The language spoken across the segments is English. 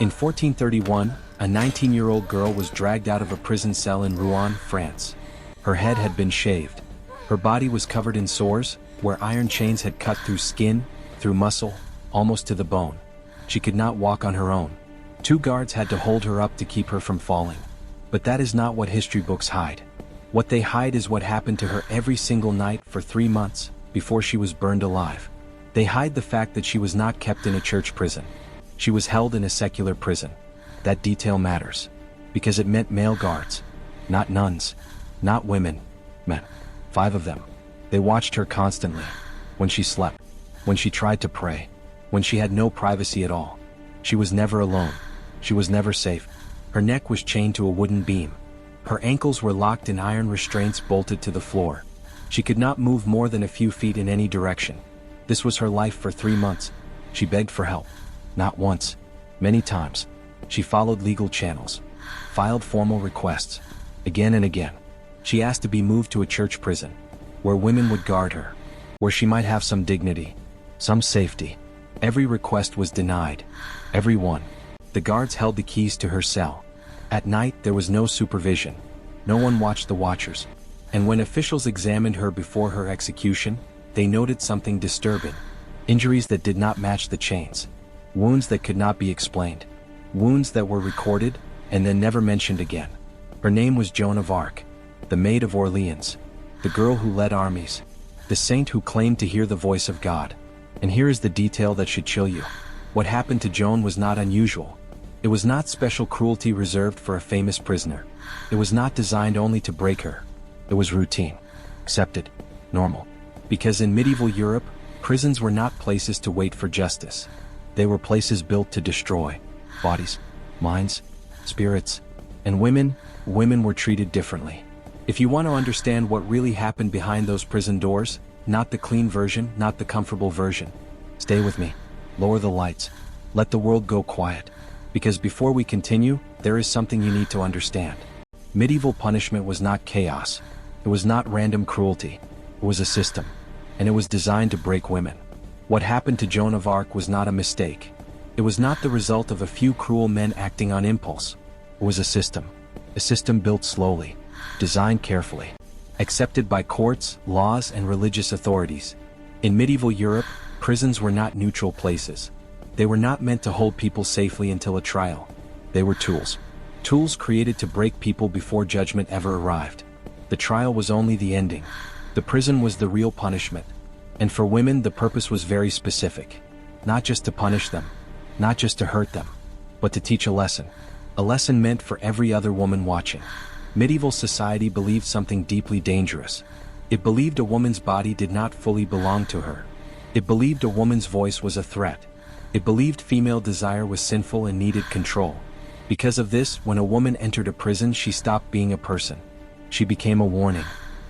In 1431, a 19-year-old girl was dragged out of a prison cell in Rouen, France. Her head had been shaved. Her body was covered in sores, where iron chains had cut through skin, through muscle, almost to the bone. She could not walk on her own. 2 guards had to hold her up to keep her from falling. But that is not what history books hide. What they hide is what happened to her every single night for 3 months, before she was burned alive. They hide the fact that she was not kept in a church prison. She was held in a secular prison. That detail matters, because it meant male guards, not nuns, not women, men. 5 of them. They watched her constantly, when she slept, when she tried to pray, when she had no privacy at all. She was never alone. She was never safe. Her neck was chained to a wooden beam. Her ankles were locked in iron restraints bolted to the floor. She could not move more than a few feet in any direction. This was her life for 3 months. She begged for help. Not once. Many times. She followed legal channels. Filed formal requests. Again and again. She asked to be moved to a church prison, where women would guard her, where she might have some dignity, some safety. Every request was denied. Every one. The guards held the keys to her cell. At night there was no supervision. No one watched the watchers. And when officials examined her before her execution, they noted something disturbing. Injuries that did not match the chains. Wounds that could not be explained. Wounds that were recorded, and then never mentioned again. Her name was Joan of Arc, the Maid of Orleans, the girl who led armies, the saint who claimed to hear the voice of God. And here is the detail that should chill you. What happened to Joan was not unusual. It was not special cruelty reserved for a famous prisoner. It was not designed only to break her. It was routine, accepted, normal. Because in medieval Europe, prisons were not places to wait for justice. They were places built to destroy bodies, minds, spirits, and women were treated differently. If you want to understand what really happened behind those prison doors, not the clean version, not the comfortable version, stay with me. Lower the lights. Let the world go quiet. Because before we continue, there is something you need to understand. Medieval punishment was not chaos. It was not random cruelty. It was a system. And it was designed to break women. What happened to Joan of Arc was not a mistake. It was not the result of a few cruel men acting on impulse. It was a system. A system built slowly, designed carefully, accepted by courts, laws, and religious authorities. In medieval Europe, prisons were not neutral places. They were not meant to hold people safely until a trial. They were tools. Tools created to break people before judgment ever arrived. The trial was only the ending. The prison was the real punishment. And for women, the purpose was very specific. Not just to punish them, not just to hurt them, but to teach a lesson. A lesson meant for every other woman watching. Medieval society believed something deeply dangerous. It believed a woman's body did not fully belong to her. It believed a woman's voice was a threat. It believed female desire was sinful and needed control. Because of this, when a woman entered a prison, she stopped being a person. She became a warning,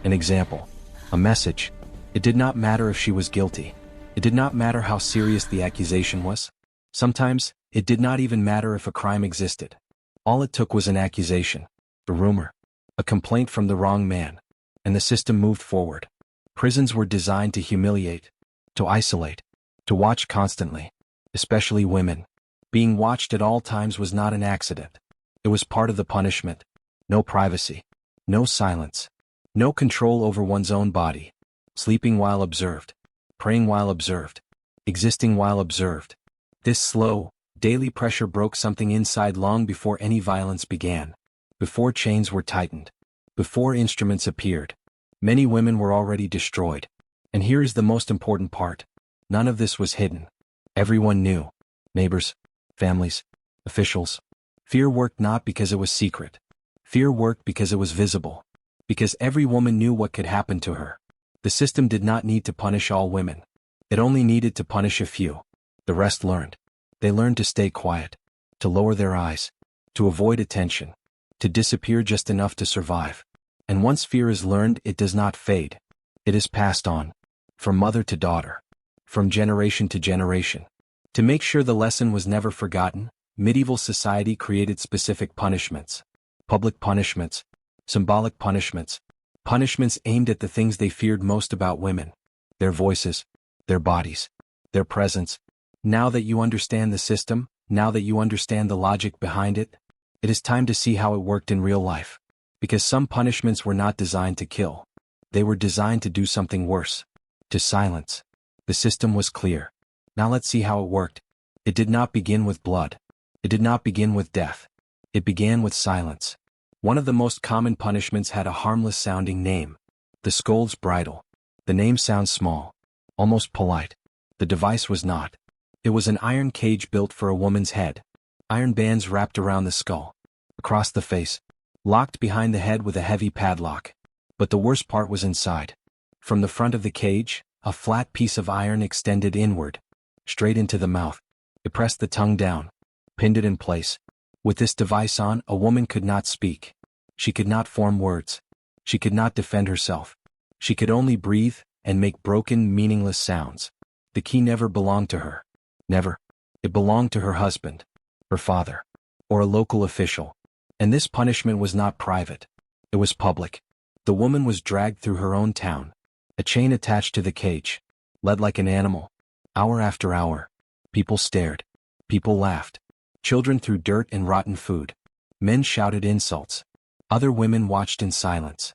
an example, a message. It did not matter if she was guilty. It did not matter how serious the accusation was. Sometimes, it did not even matter if a crime existed. All it took was an accusation, a rumor, a complaint from the wrong man, and the system moved forward. Prisons were designed to humiliate, to isolate, to watch constantly, especially women. Being watched at all times was not an accident. It was part of the punishment. No privacy, no silence, no control over one's own body. Sleeping while observed, praying while observed, existing while observed. This slow, daily pressure broke something inside long before any violence began, before chains were tightened, before instruments appeared. Many women were already destroyed. And here is the most important part. None of this was hidden. Everyone knew. Neighbors, families, officials. Fear worked not because it was secret. Fear worked because it was visible. Because every woman knew what could happen to her. The system did not need to punish all women. It only needed to punish a few. The rest learned. They learned to stay quiet, to lower their eyes, to avoid attention, to disappear just enough to survive. And once fear is learned, it does not fade. It is passed on, from mother to daughter, from generation to generation. To make sure the lesson was never forgotten, medieval society created specific punishments. Public punishments, symbolic punishments, punishments aimed at the things they feared most about women. Their voices, their bodies, their presence. Now that you understand the system, now that you understand the logic behind it, it is time to see how it worked in real life. Because some punishments were not designed to kill. They were designed to do something worse. To silence. The system was clear. Now let's see how it worked. It did not begin with blood. It did not begin with death. It began with silence. One of the most common punishments had a harmless-sounding name. The scold's bridle. The name sounds small. Almost polite. The device was not. It was an iron cage built for a woman's head. Iron bands wrapped around the skull. Across the face. Locked behind the head with a heavy padlock. But the worst part was inside. From the front of the cage, a flat piece of iron extended inward. Straight into the mouth. It pressed the tongue down. Pinned it in place. With this device on, a woman could not speak. She could not form words. She could not defend herself. She could only breathe and make broken, meaningless sounds. The key never belonged to her. Never. It belonged to her husband, her father, or a local official. And this punishment was not private. It was public. The woman was dragged through her own town. A chain attached to the cage. Led like an animal. Hour after hour. People stared. People laughed. Children threw dirt and rotten food. Men shouted insults. Other women watched in silence.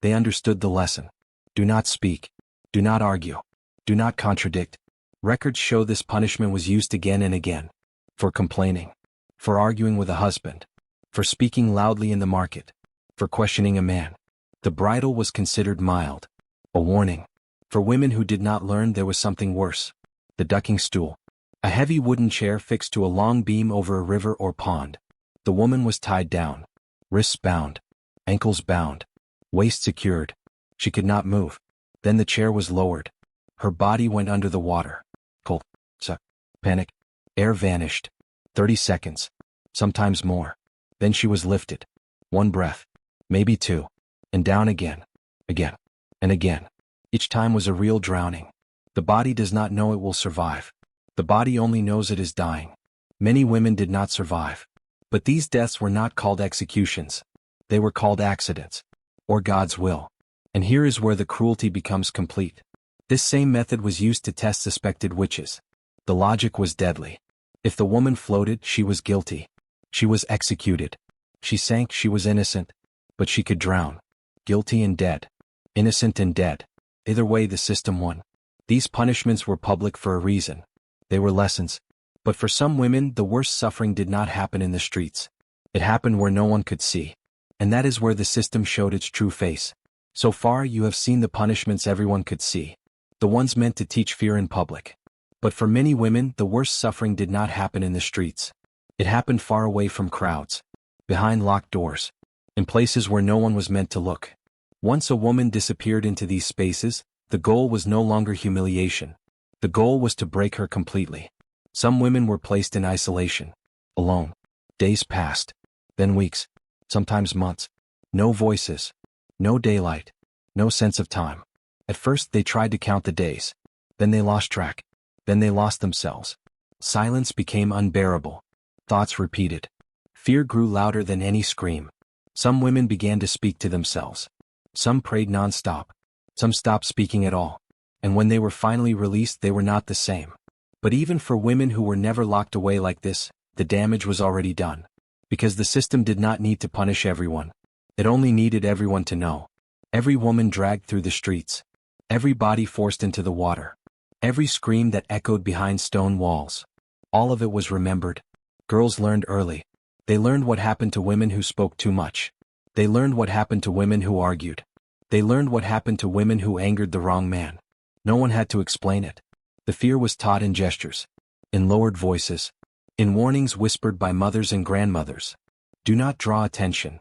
They understood the lesson. Do not speak. Do not argue. Do not contradict. Records show this punishment was used again and again. For complaining. For arguing with a husband. For speaking loudly in the market. For questioning a man. The bridle was considered mild. A warning. For women who did not learn there was something worse. The ducking stool. A heavy wooden chair fixed to a long beam over a river or pond. The woman was tied down. Wrists bound. Ankles bound. Waist secured. She could not move. Then the chair was lowered. Her body went under the water. Cold. Suck. Panic. Air vanished. 30 seconds. Sometimes more. Then she was lifted. One breath. Maybe two. And down again. Again. And again. Each time was a real drowning. The body does not know it will survive. The body only knows it is dying. Many women did not survive. But these deaths were not called executions. They were called accidents. Or God's will. And here is where the cruelty becomes complete. This same method was used to test suspected witches. The logic was deadly. If the woman floated, she was guilty. She was executed. She sank, she was innocent. But she could drown. Guilty and dead. Innocent and dead. Either way, the system won. These punishments were public for a reason. They were lessons. But for some women, the worst suffering did not happen in the streets. It happened where no one could see. And that is where the system showed its true face. So far, you have seen the punishments everyone could see. The ones meant to teach fear in public. But for many women, the worst suffering did not happen in the streets. It happened far away from crowds. Behind locked doors. In places where no one was meant to look. Once a woman disappeared into these spaces, the goal was no longer humiliation. The goal was to break her completely. Some women were placed in isolation. Alone. Days passed. Then weeks. Sometimes months. No voices. No daylight. No sense of time. At first they tried to count the days. Then they lost track. Then they lost themselves. Silence became unbearable. Thoughts repeated. Fear grew louder than any scream. Some women began to speak to themselves. Some prayed non-stop. Some stopped speaking at all. And when they were finally released, they were not the same. But even for women who were never locked away like this, the damage was already done. Because the system did not need to punish everyone. It only needed everyone to know. Every woman dragged through the streets. Every body forced into the water. Every scream that echoed behind stone walls. All of it was remembered. Girls learned early. They learned what happened to women who spoke too much. They learned what happened to women who argued. They learned what happened to women who angered the wrong man. No one had to explain it. The fear was taught in gestures. In lowered voices. In warnings whispered by mothers and grandmothers. Do not draw attention.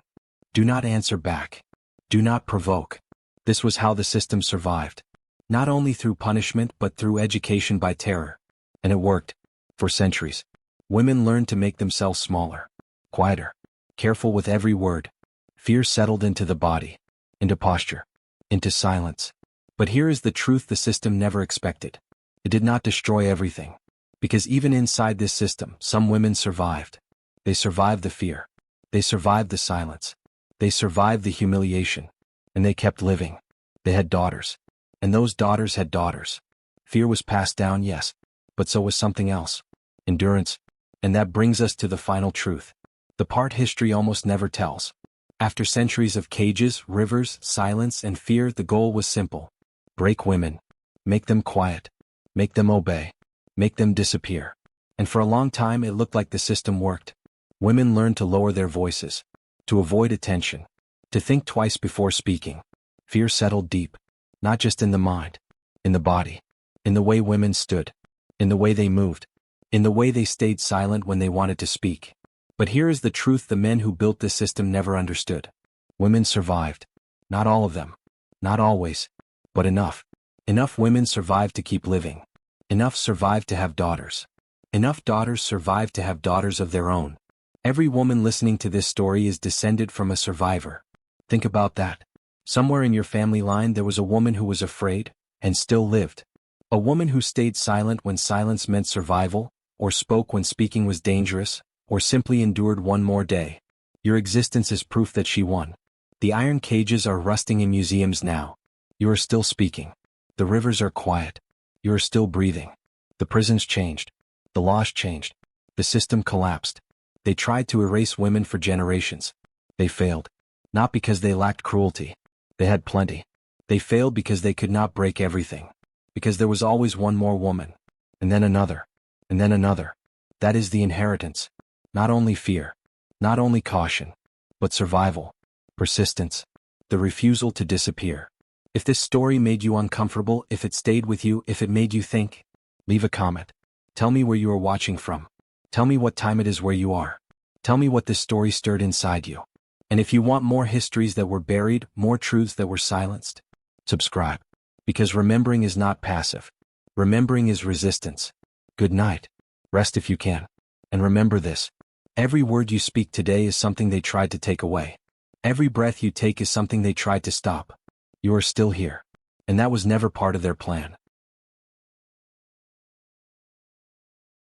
Do not answer back. Do not provoke. This was how the system survived. Not only through punishment but through education by terror. And it worked. For centuries. Women learned to make themselves smaller. Quieter. Careful with every word. Fear settled into the body. Into posture. Into silence. But here is the truth the system never expected. It did not destroy everything. Because even inside this system, some women survived. They survived the fear. They survived the silence. They survived the humiliation. And they kept living. They had daughters. And those daughters had daughters. Fear was passed down, yes. But so was something else. Endurance. And that brings us to the final truth. The part history almost never tells. After centuries of cages, rivers, silence, and fear, the goal was simple. Break women. Make them quiet. Make them obey. Make them disappear. And for a long time it looked like the system worked. Women learned to lower their voices, to avoid attention, to think twice before speaking. Fear settled deep, not just in the mind, in the body, in the way women stood, in the way they moved, in the way they stayed silent when they wanted to speak. But here is the truth the men who built this system never understood. Women survived. Not all of them. Not always. But enough. Enough women survived to keep living. Enough survived to have daughters. Enough daughters survived to have daughters of their own. Every woman listening to this story is descended from a survivor. Think about that. Somewhere in your family line there was a woman who was afraid, and still lived. A woman who stayed silent when silence meant survival, or spoke when speaking was dangerous, or simply endured one more day. Your existence is proof that she won. The iron cages are rusting in museums now. You are still speaking. The rivers are quiet. You are still breathing. The prisons changed. The laws changed. The system collapsed. They tried to erase women for generations. They failed. Not because they lacked cruelty. They had plenty. They failed because they could not break everything. Because there was always one more woman. And then another. And then another. That is the inheritance. Not only fear. Not only caution. But survival. Persistence. The refusal to disappear. If this story made you uncomfortable, if it stayed with you, if it made you think, leave a comment. Tell me where you are watching from. Tell me what time it is where you are. Tell me what this story stirred inside you. And if you want more histories that were buried, more truths that were silenced, subscribe. Because remembering is not passive. Remembering is resistance. Good night. Rest if you can. And remember this. Every word you speak today is something they tried to take away. Every breath you take is something they tried to stop. You are still here. And that was never part of their plan.